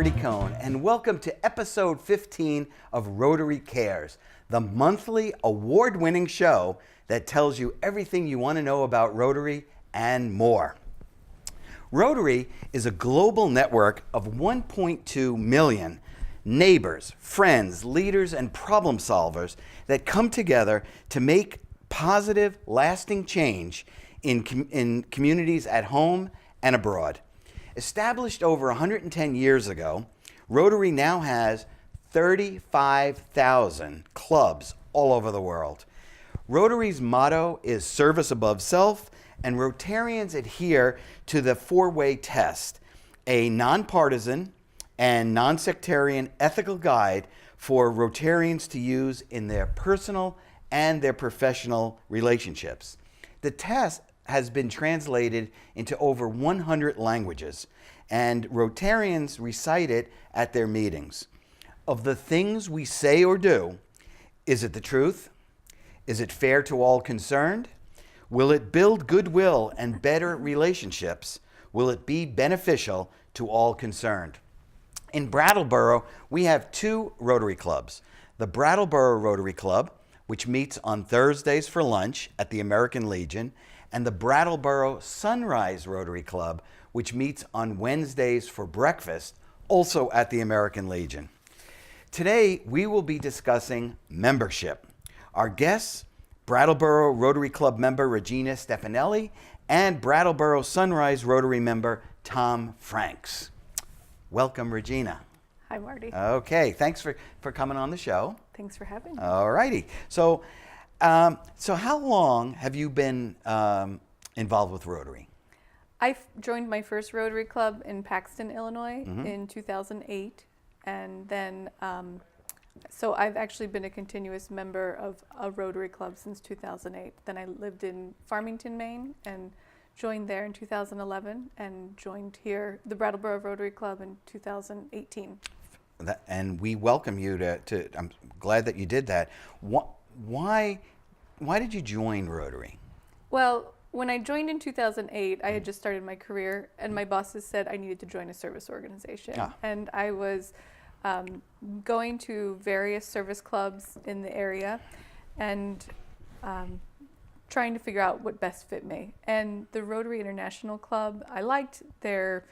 Marty Cohn, and welcome to episode 15 of Rotary Cares, the monthly award-winning show that tells you everything you want to know about Rotary and more. Rotary is a global network of 1.2 million neighbors, friends, leaders, and problem solvers that come together to make positive, lasting change in communities at home and abroad. Established over 110 years ago, Rotary now has 35,000 clubs all over the world. Rotary's motto is service above self, and Rotarians adhere to the four-way test, a nonpartisan and non-sectarian ethical guide for Rotarians to use in their personal and their professional relationships. The test has been translated into over 100 languages, and Rotarians recite it at their meetings. Of the things we say or do, is it the truth? Is it fair to all concerned? Will it build goodwill and better relationships? Will it be beneficial to all concerned? In Brattleboro, we have two Rotary clubs. The Brattleboro Rotary Club, which meets on Thursdays for lunch at the American Legion, and the Brattleboro Sunrise Rotary Club, which meets on Wednesdays for breakfast, also at the American Legion. Today, we will be discussing membership. Our guests, Brattleboro Rotary Club member Regina Stefanelli and Brattleboro Sunrise Rotary member Tom Franks. Welcome, Regina. Hi, Marty. Okay, thanks for coming on the show. Thanks for having me. All righty. So how long have you been involved with Rotary? I joined my first Rotary Club in Paxton, Illinois in 2008. And then, so I've actually been a continuous member of a Rotary Club since 2008. Then I lived in Farmington, Maine, and joined there in 2011, and joined here, the Brattleboro Rotary Club, in 2018. And we welcome you to I'm glad that you did that. Why did you join Rotary? Well, when I joined in 2008, I had just started my career, and my bosses said I needed to join a service organization. And I was going to various service clubs in the area and trying to figure out what best fit me. And the Rotary International Club, I liked their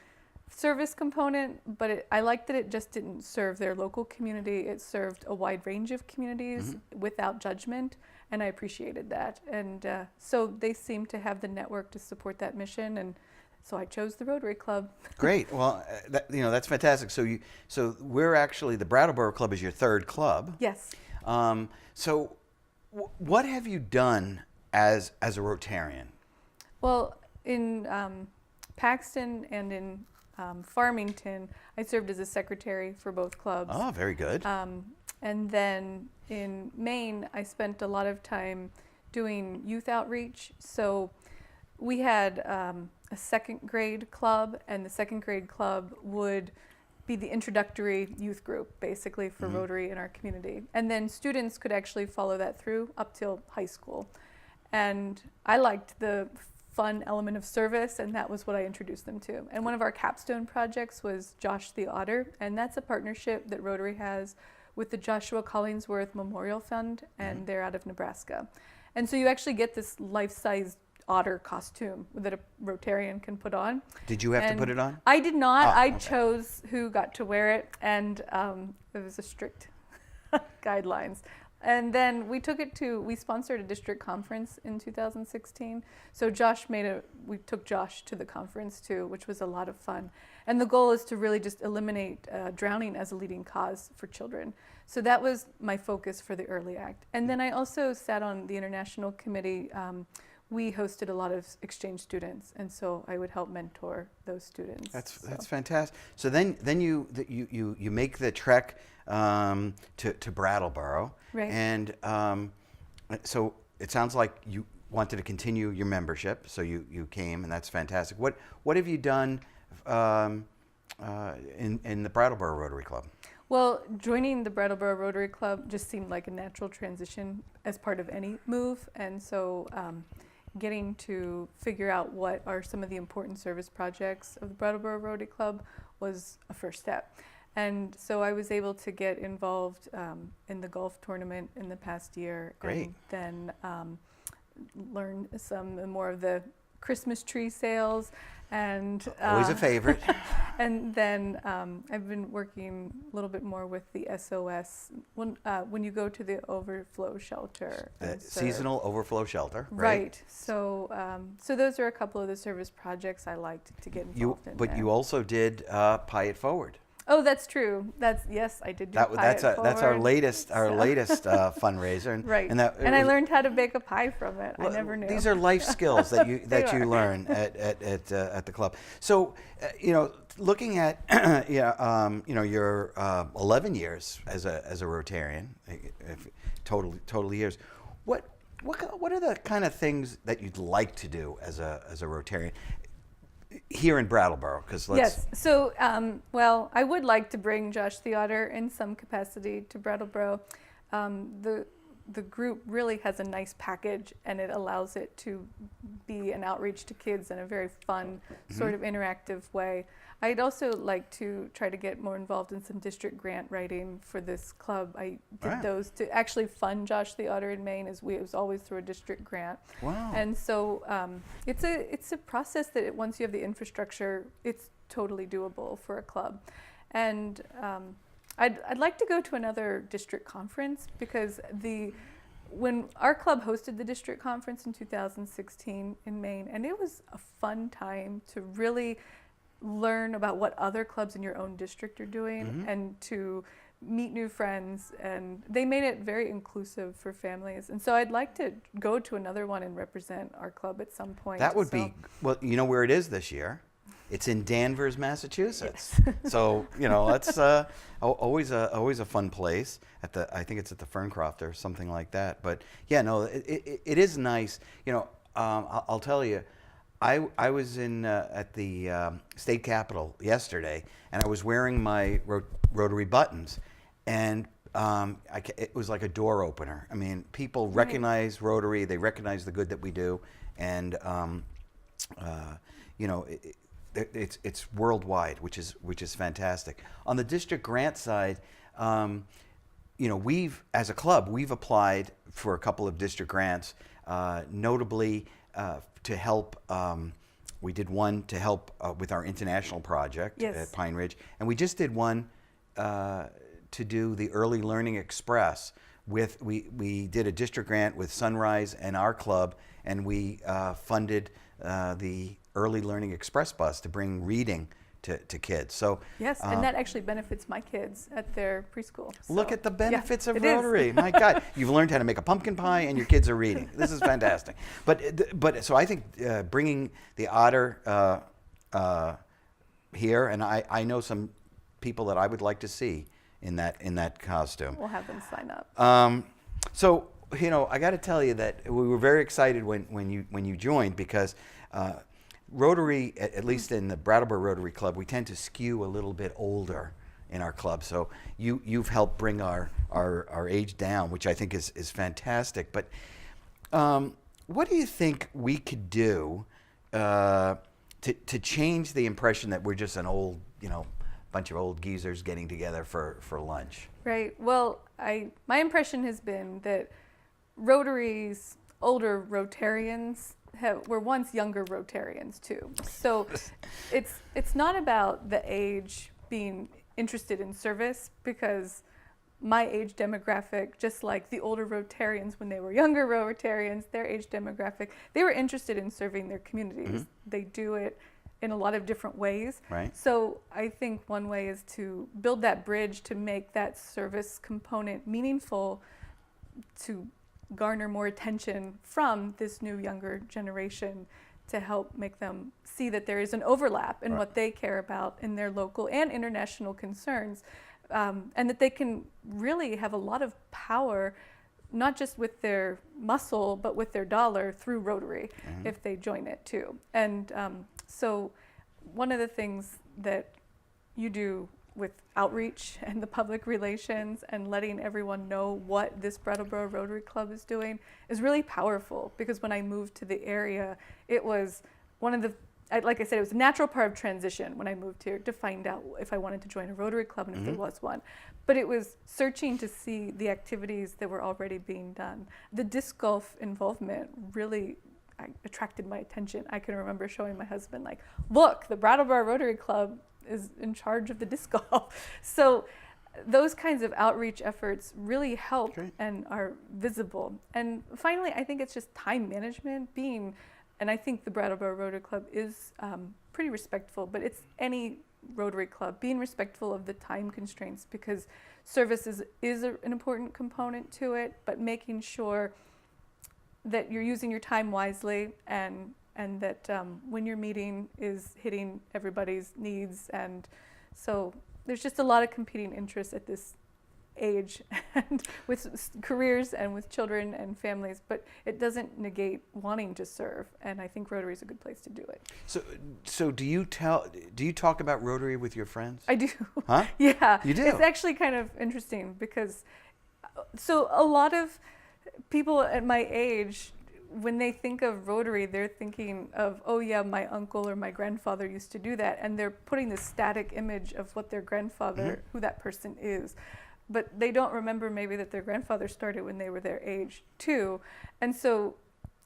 service component, but I liked that it just didn't serve their local community. It served a wide range of communities without judgment, and I appreciated that. And so they seemed to have the network to support that mission, and so I chose the Rotary Club. Great. Well, that's fantastic. So we're actually, the Brattleboro Club is your third club. Yes. So what have you done as a Rotarian? Well, in Paxton and in Farmington, I served as a secretary for both clubs. Oh, very good. And then in Maine, I spent a lot of time doing youth outreach. So we had a second grade club, and the second grade club would be the introductory youth group, basically, for Rotary in our community. And then students could actually follow that through up till high school. And I liked the fun element of service, and that was what I introduced them to. And one of our capstone projects was Josh the Otter, and that's a partnership that Rotary has with the Joshua Collingsworth Memorial Fund, and they're out of Nebraska. And so you actually get this life-size otter costume that a Rotarian can put on. Did you have to put it on? I did not. Oh, I okay. chose who got to wear it, and it was a strict guidelines. And then we sponsored a district conference in 2016. So we took Josh to the conference too, which was a lot of fun. And the goal is to really just eliminate drowning as a leading cause for children. So that was my focus for the early act. And then I also sat on the international committee. We hosted a lot of exchange students, and so I would help mentor those students. That's fantastic. So then you make the trek to Brattleboro, right? And so it sounds like you wanted to continue your membership, so you came, and that's fantastic. What have you done in the Brattleboro Rotary Club? Well, joining the Brattleboro Rotary Club just seemed like a natural transition as part of any move, and so getting to figure out what are some of the important service projects of the Brattleboro Rotary Club was a first step. And so I was able to get involved in the golf tournament in the past year. Great. And then learn some more of the Christmas tree sales. And Always a favorite. and then I've been working a little bit more with the SOS when you go to the overflow shelter. The and serve. seasonal overflow shelter, right? Right. So so those are a couple of the service projects I liked to get involved in. But there. you also did Pie It Forward. Oh, that's true. Yes, I did do Pie It That's our Forward. latest So- fundraiser. And, Right. And, And I learned how to bake a pie from it. I Well, never knew. These are life skills that you They are. learn at the club. So, looking at your 11 years as a Rotarian, total years, what are the kind of things that you'd like to do as a Rotarian here in Brattleboro? Because Yes. So, well, I would like to bring Josh Theater in some capacity to Brattleboro. The group really has a nice package, and it allows it to be an outreach to kids in a very fun, sort of interactive way. I'd also like to try to get more involved in some district grant writing for this club. I did Wow. those to actually fund Josh the Otter in Maine. It was always through a district grant. Wow. And so it's a process that once you have the infrastructure, it's totally doable for a club. And I'd like to go to another district conference because when our club hosted the district conference in 2016 in Maine, and it was a fun time to really learn about what other clubs in your own district are doing and to meet new friends, and they made it very inclusive for families. And so I'd like to go to another one and represent our club at some point. That would be, well, you know where it is this year? It's in Danvers, Massachusetts. So, that's always a fun place. I think it's at the Ferncroft or something like that. But yeah, no, it is nice. I'll tell you, I was at the state capitol yesterday, and I was wearing my Rotary buttons, and it was like a door opener. I mean, people recognize Rotary, they recognize the good that we do, and it's worldwide, which is fantastic. On the district grant side, as a club, we've applied for a couple of district grants, notably to help. We did one to help with our international project at Pine Ridge, and we just did one to do the Early Learning Express. We did a district grant with Sunrise and our club, and we funded the Early Learning Express bus to bring reading to kids. So yes, and that actually benefits my kids at their preschool. Look at the benefits of it is. Rotary. My God, you've learned how to make a pumpkin pie, and your kids are reading. This is fantastic. But so I think bringing the Otter here, and I know some people that I would like to see in that costume. We'll have them sign up. So I got to tell you that we were very excited when you joined, because Rotary, at least in the Brattleboro Rotary Club, we tend to skew a little bit older in our club. So you've helped bring our age down, which I think is fantastic. But what do you think we could do to change the impression that we're just an old, bunch of old geezers getting together for lunch? Right. Well, my impression has been that Rotary's older Rotarians were once younger Rotarians too. So it's not about the age being interested in service, because my age demographic, just like the older Rotarians when they were younger Rotarians, their age demographic, they were interested in serving their communities. They do it in a lot of different ways. Right. So I think one way is to build that bridge to make that service component meaningful, to garner more attention from this new younger generation, to help make them see that there is an overlap in what they care about in their local and international concerns, and that they can really have a lot of power, not just with their muscle, but with their dollar through Rotary if they join it too. And so one of the things that you do with outreach and the public relations and letting everyone know what this Brattleboro Rotary Club is doing is really powerful, because when I moved to the area, it was one of the like I said, it was a natural part of transition when I moved here to find out if I wanted to join a Rotary Club and if there was one. But it was searching to see the activities that were already being done. The disc golf involvement really attracted my attention. I can remember showing my husband, like, look, the Brattleboro Rotary Club is in charge of the disc golf. So those kinds of outreach efforts really help and are visible. And finally, I think it's just time management, and I think the Brattleboro Rotary Club is pretty respectful, but it's any Rotary Club, being respectful of the time constraints, because service is an important component to it, but making sure that you're using your time wisely and that when your meeting is hitting everybody's needs. And so there's just a lot of competing interests at this age and with careers and with children and families, but it doesn't negate wanting to serve, and I think Rotary is a good place to do it. So do you talk about Rotary with your friends? I do. Huh? Yeah. You do? It's actually kind of interesting because so a lot of people at my age, when they think of Rotary, they're thinking of, oh yeah, my uncle or my grandfather used to do that, and they're putting this static image of what their grandfather, who that person is. But they don't remember maybe that their grandfather started when they were their age too. And so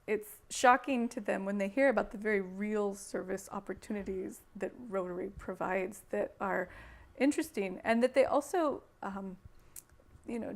it's shocking to them when they hear about the very real service opportunities that Rotary provides that are interesting, and that they also,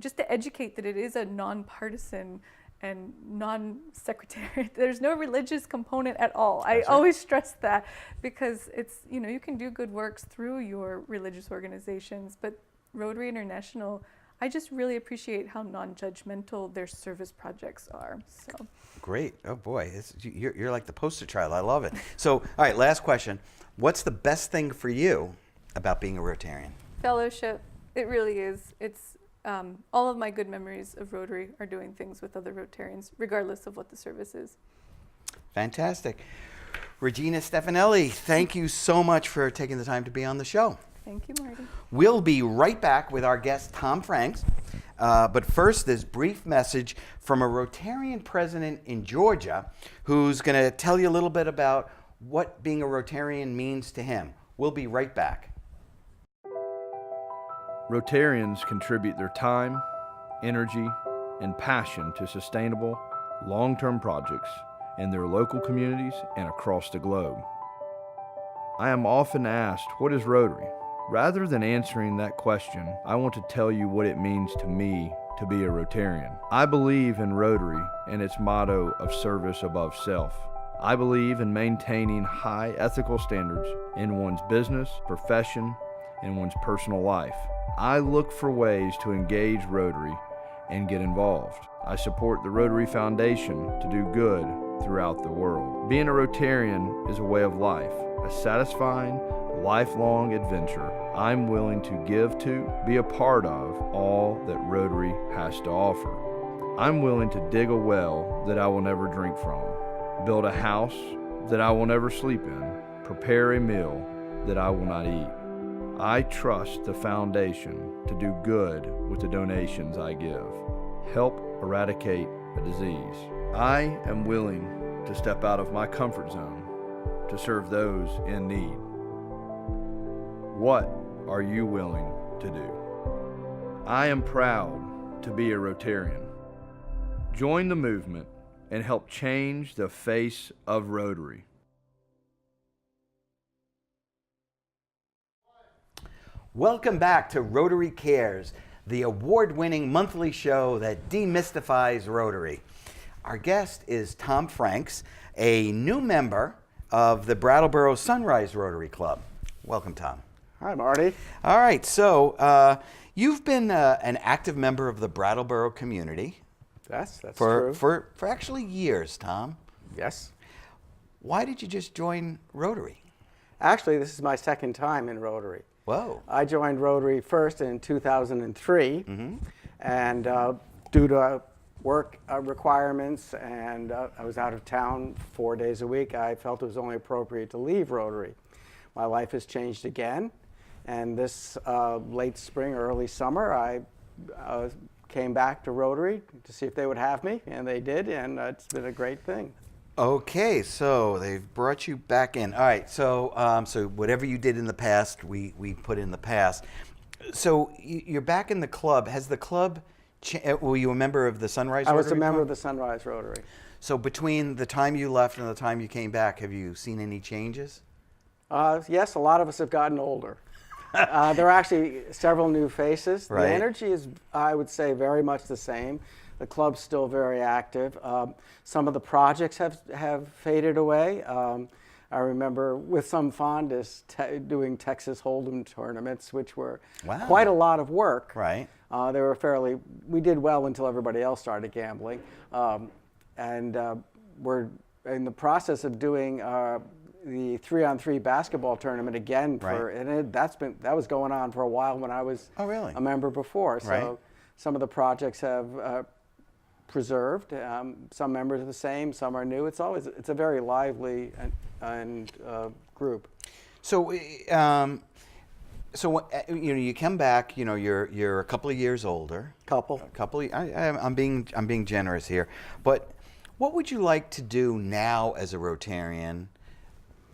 just to educate that it is a nonpartisan and non-secretariat. There's no religious component at all. I always stress that, because it's, you can do good works through your religious organizations, but Rotary International, I just really appreciate how non-judgmental their service projects are. So great. Oh boy, you're like the poster child. I love it. So, all right, last question. What's the best thing for you about being a Rotarian? Fellowship. It really is. It's all of my good memories of Rotary are doing things with other Rotarians, regardless of what the service is. Fantastic. Regina Stefanelli, thank you so much for taking the time to be on the show. Thank you, Marty. We'll be right back with our guest, Tom Franks. But first, this brief message from a Rotarian president in Georgia who's going to tell you a little bit about what being a Rotarian means to him. We'll be right back. Rotarians contribute their time, energy, and passion to sustainable, long-term projects in their local communities and across the globe. I am often asked, what is Rotary? Rather than answering that question, I want to tell you what it means to me to be a Rotarian. I believe in Rotary and its motto of service above self. I believe in maintaining high ethical standards in one's business, profession, and one's personal life. I look for ways to engage Rotary and get involved. I support the Rotary Foundation to do good throughout the world. Being a Rotarian is a way of life, a satisfying, lifelong adventure I'm willing to give to, be a part of all that Rotary has to offer. I'm willing to dig a well that I will never drink from, build a house that I will never sleep in, prepare a meal that I will not eat. I trust the foundation to do good with the donations I give, help eradicate a disease. I am willing to step out of my comfort zone to serve those in need. What are you willing to do? I am proud to be a Rotarian. Join the movement and help change the face of Rotary. Welcome back to Rotary Cares, the award-winning monthly show that demystifies Rotary. Our guest is Tom Franks, a new member of the Brattleboro Sunrise Rotary Club. Welcome, Tom. Hi, Marty. All right, so you've been an active member of the Brattleboro community. That's for, true. For actually years, Tom. Yes. Why did you just join Rotary? Actually, this is my second time in Rotary. Whoa. I joined Rotary first in 2003, and due to work requirements, and I was out of town 4 days a week, I felt it was only appropriate to leave Rotary. My life has changed again, and this late spring, early summer, I came back to Rotary to see if they would have me, and they did, and it's been a great thing. Okay, so they've brought you back in. All right, so so whatever you did in the past, we put in the past. So you're back in the club. Has the club? Were you a member of the Sunrise? I was a Rotary member Club? of the Sunrise Rotary. So between the time you left and the time you came back, have you seen any changes? Yes, a lot of us have gotten older. There are actually several new faces. Right. The energy is, I would say, very much the same. The club's still very active. Some of the projects have faded away. I remember with some fondness doing Texas Hold'em tournaments, which were Wow. quite a lot of work. Right. They were we did well until everybody else started gambling. We're in the process of doing the 3-on-3 basketball tournament again Right. and that was going on for a while when I was Oh, really? a member before. So Right. some of the projects have preserved. Some members are the same, some are new. It's a very lively and group. So, you come back. You're a couple of years older. Couple. I'm being generous here, but what would you like to do now as a Rotarian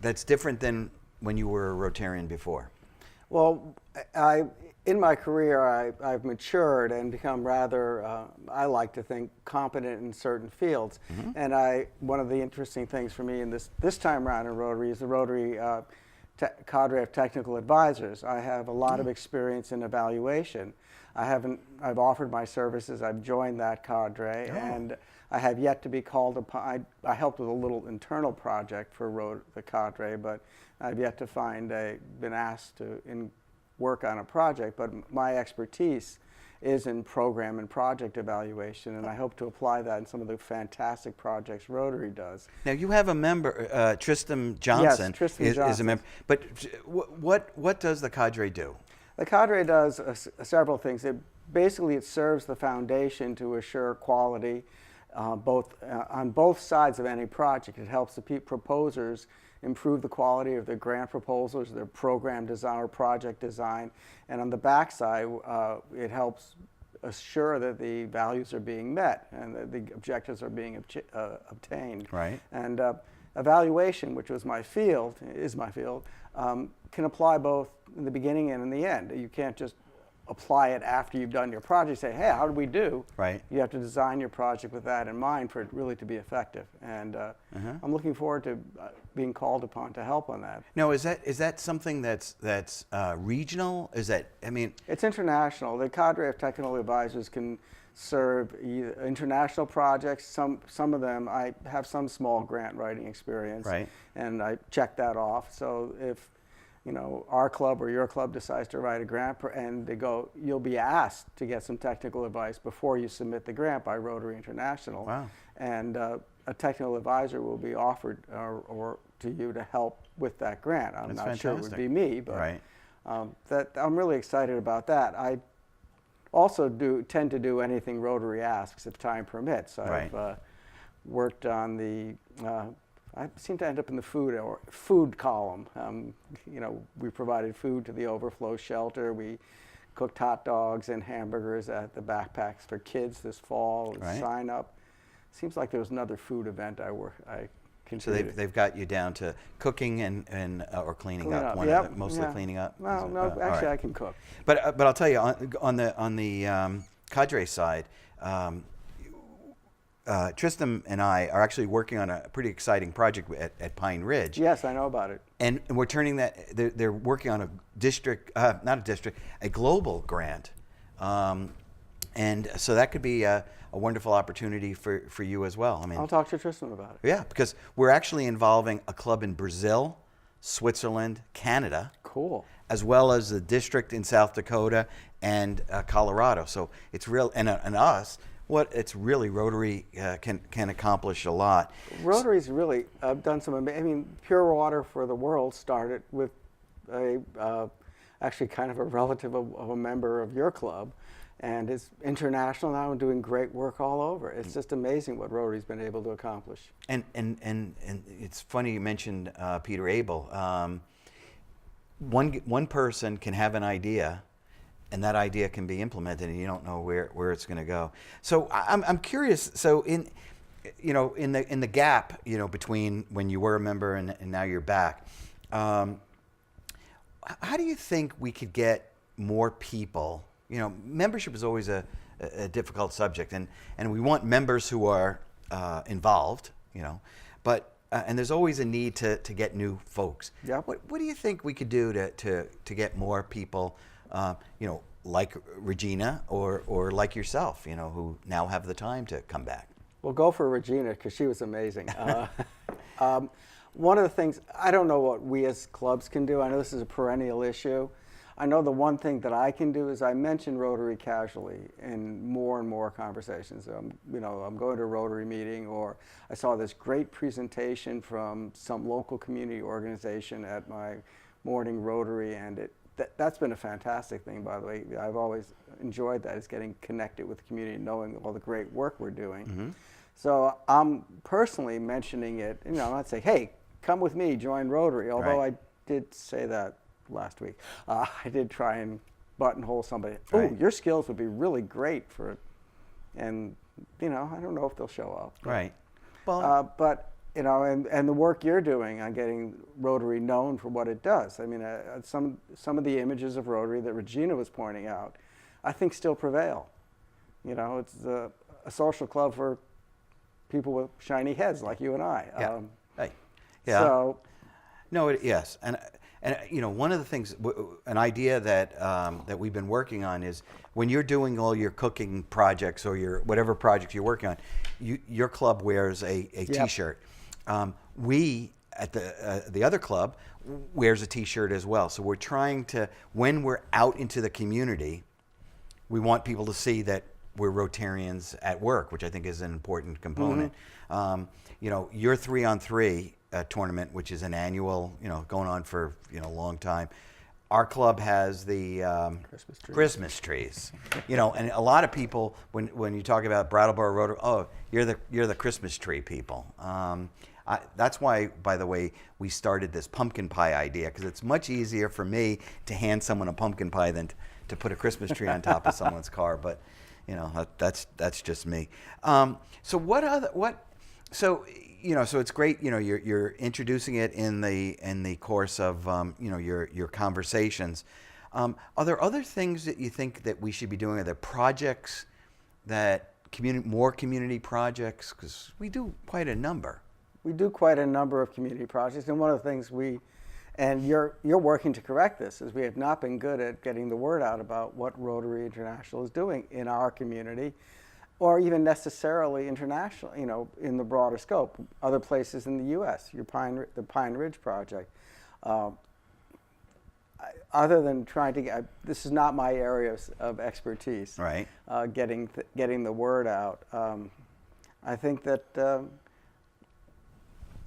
that's different than when you were a Rotarian before? Well, in my career, I've matured and become rather, I like to think, competent in certain fields. Mm-hmm. And one of the interesting things for me in this time around in Rotary is the Rotary cadre of technical advisors. I have a lot of experience in evaluation. I've offered my services, I've joined that cadre, and I have yet to be called upon. I helped with a little internal project for the cadre, but I've yet to been asked to work on a project, but my expertise is in program and project evaluation, and I hope to apply that in some of the fantastic projects Rotary does. Now you have a member, Tristram Johnson. Yes, Tristram is a Johnson. member. But what does the cadre do? The cadre does several things. It serves the foundation to assure quality on both sides of any project. It helps the proposers improve the quality of their grant proposals, their program design or project design, and on the backside, it helps assure that the values are being met and that the objectives are being obtained. Right. And evaluation, which is my field, can apply both in the beginning and in the end. You can't just apply it after you've done your project. Say, hey, how did we do? Right. You have to design your project with that in mind for it really to be effective. And I'm looking forward to being called upon to help on that. Now, is that something that's regional? It's international. The cadre of technical advisors can serve international projects. Some of them, I have some small grant writing experience, Right. and I check that off. So if our club or your club decides to write a grant and you'll be asked to get some technical advice before you submit the grant by Rotary International. Wow. And a technical advisor will be offered or to you to help with that grant. I'm That's not sure it fantastic. would be me, but Right. I'm really excited about that. I also tend to do anything Rotary asks if time permits. Right. I've worked on I seem to end up in the food column. We provided food to the overflow shelter. We cooked hot dogs and hamburgers at the backpacks for kids this fall. Right. Sign up. Seems like there was another food event I So contributed. they've got you down to cooking and or cleaning Clean up. up. Yep. Mostly Yeah. cleaning up. No, All actually right. I can cook. But I'll tell you on the cadre side, Tristram and I are actually working on a pretty exciting project at Pine Ridge. Yes, I know about it. And we're turning that. They're working on a global grant, and so that could be a wonderful opportunity for you as well. I'll talk to Tristan about it. Yeah, because we're actually involving a club in Brazil, Switzerland, Canada, Cool. as well as the district in South Dakota and Colorado. So it's real, and us. It's really Rotary can accomplish a lot. Rotary's really done some. Pure Water for the World started with actually kind of a relative of a member of your club, and is international now and doing great work all over. It's just amazing what Rotary's been able to accomplish. And it's funny you mentioned Peter Abel. One person can have an idea, and that idea can be implemented, and you don't know where it's going to go. So I'm curious. So in the gap, between when you were a member and now you're back, how do you think we could get more people? Membership is always a difficult subject, and we want members who are involved, but and there's always a need to get new folks. Yep. What do you think we could do to get more people, like Regina or like yourself, who now have the time to come back? Well, go for Regina, because she was amazing. One of the things, I don't know what we as clubs can do. I know this is a perennial issue. I know the one thing that I can do is I mention Rotary casually in more and more conversations. I'm going to a Rotary meeting, or I saw this great presentation from some local community organization at my morning Rotary, and that's been a fantastic thing, by the way. I've always enjoyed that, is getting connected with the community, knowing all the great work we're doing. Mm-hmm. So I'm personally mentioning it, I'd say, hey, come with me, join Rotary, although Right. I did say that last week. I did try and buttonhole somebody. Right. Oh, your skills would be really great for it. And, I don't know if they'll show up. Right. Well, But, and the work you're doing on getting Rotary known for what it does. I mean, some of the images of Rotary that Regina was pointing out, I think still prevail. It's a social club for people with shiny heads like you and I. yeah. Hey. Yeah. So, No, yes, and one of the things, an idea that we've been working on is when you're doing all your cooking projects or your whatever projects you're working on, your club wears a Yep. T-shirt. We at the other club wears a T-shirt as well. So we're trying to, when we're out into the community, we want people to see that we're Rotarians at work, which I think is an important component. Mm-hmm. Your 3-on-3 tournament, which is an annual, going on for a long time. Our club has the Christmas trees, and a lot of people, when you talk about Brattleboro Rotary, oh, you're the Christmas tree people. That's why, by the way, we started this pumpkin pie idea, because it's much easier for me to hand someone a pumpkin pie than to put a Christmas tree on top of someone's car. But that's just me. So it's great. You're introducing it in the course of your conversations. Are there other things that you think that we should be doing? Are there projects that more community projects? Because we do quite a number. we do quite a number of community projects, and one of the things and you're working to correct this, is we have not been good at getting the word out about what Rotary International is doing in our community, or even necessarily international, in the broader scope. Other places in the U.S., the Pine Ridge Project. Other than trying to get, this is not my area of expertise. Right. Getting the word out. I think that.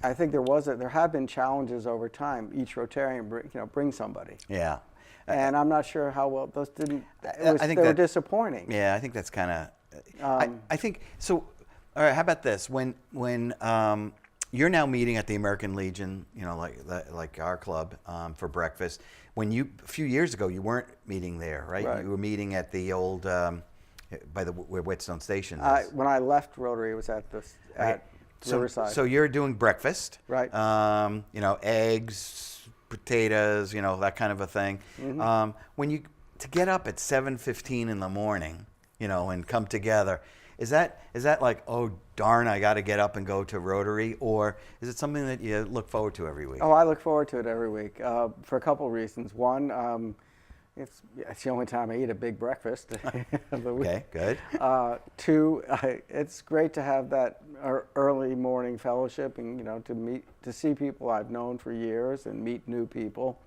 I think there have been challenges over time. Each Rotarian bring somebody. Yeah. And I'm not sure how well those didn't. They were disappointing. Yeah, I think that's kind of. I think so. All right. How about this? When you're now meeting at the American Legion, like our club, for breakfast. A few years ago, you weren't meeting there, right? Right. You were meeting at the old by where Whetstone Station is. When I left Rotary, it was at Riverside. So you're doing breakfast, right? Eggs, potatoes, that kind of a thing. Mm-hmm. To get up at 7:15 in the morning, and come together, is that like, oh darn, I got to get up and go to Rotary, or is it something that you look forward to every week? Oh, I look forward to it every week for a couple of reasons. One, it's the only time I eat a big breakfast of the week. Okay, good. Two, it's great to have that early morning fellowship, and to see people I've known for years and meet new people.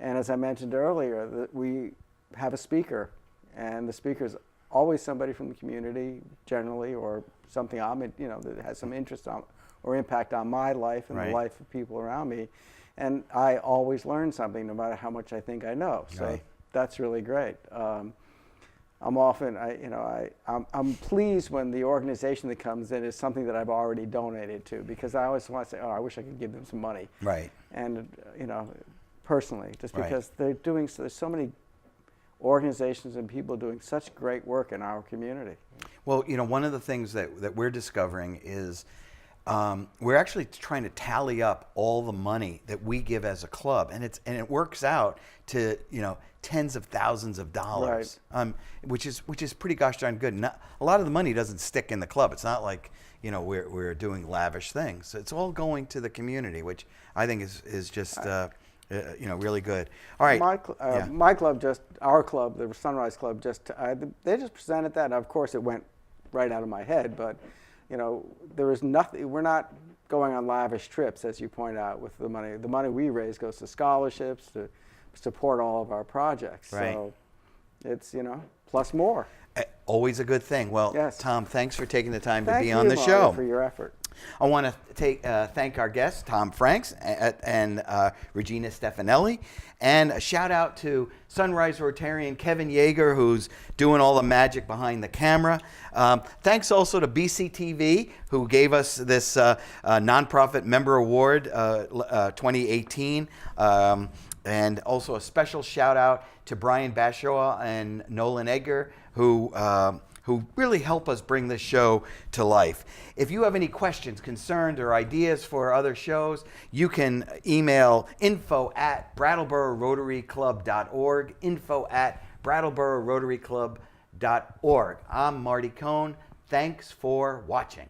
And as I mentioned earlier, that we have a speaker, and the speaker's always somebody from the community, generally, or something that has some interest on or impact on my life and right. the life of people around me. And I always learn something, no matter how much I think I know. So right. That's really great. I'm pleased when the organization that comes in is something that I've already donated to, because I always want to say, oh, I wish I could give them some money. Right. And personally, just because they're doing there's so many organizations and people doing such great work in our community. Well, you know, one of the things that we're discovering is we're actually trying to tally up all the money that we give as a club, and it works out to, you know, tens of thousands of dollars, which is pretty gosh darn good. Not, a lot of the money doesn't stick in the club. It's not like, you know, we're doing lavish things. It's all going to the community, which I think is just you know, really good. All right, my club, our club, the Sunrise Club, they just presented that. And of course, it went right out of my head, but you know, there is nothing. We're not going on lavish trips, as you point out, with the money. The money we raise goes to scholarships to support all of our projects. Right. So it's, you know, plus more. Always a good thing. Well, yes. Tom, thanks for taking the time to Thank be you, on the Mario, show. for your effort. I want to thank our guests, Tom Franks and Regina Stefanelli, and a shout out to Sunrise Rotarian Kevin Yeager, who's doing all the magic behind the camera. Thanks also to BCTV, who gave us this nonprofit member award 2018. And also a special shout out to Brian Bashaw and Nolan Edgar, who really help us bring this show to life. If you have any questions, concerns, or ideas for other shows, you can email info@brattleboro-rotaryclub.org, info@brattleboro-rotaryclub.org. I'm Marty Cohn. Thanks for watching.